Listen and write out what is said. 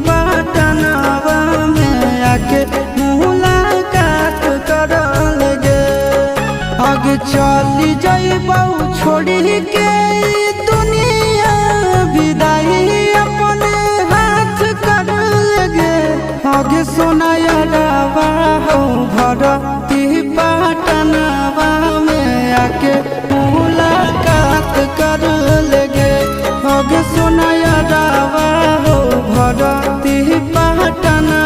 पटनावा में आके मुलाकात कर लगे। आगे चली जाइबू छोड़ी के दुनिया विदाई अपने हाथ कर लगे। आगे सोनाया रावा हो भरती पटनावा में आके मुलाकात कर लगे। आगे सोनाया रावा हो भरती पटना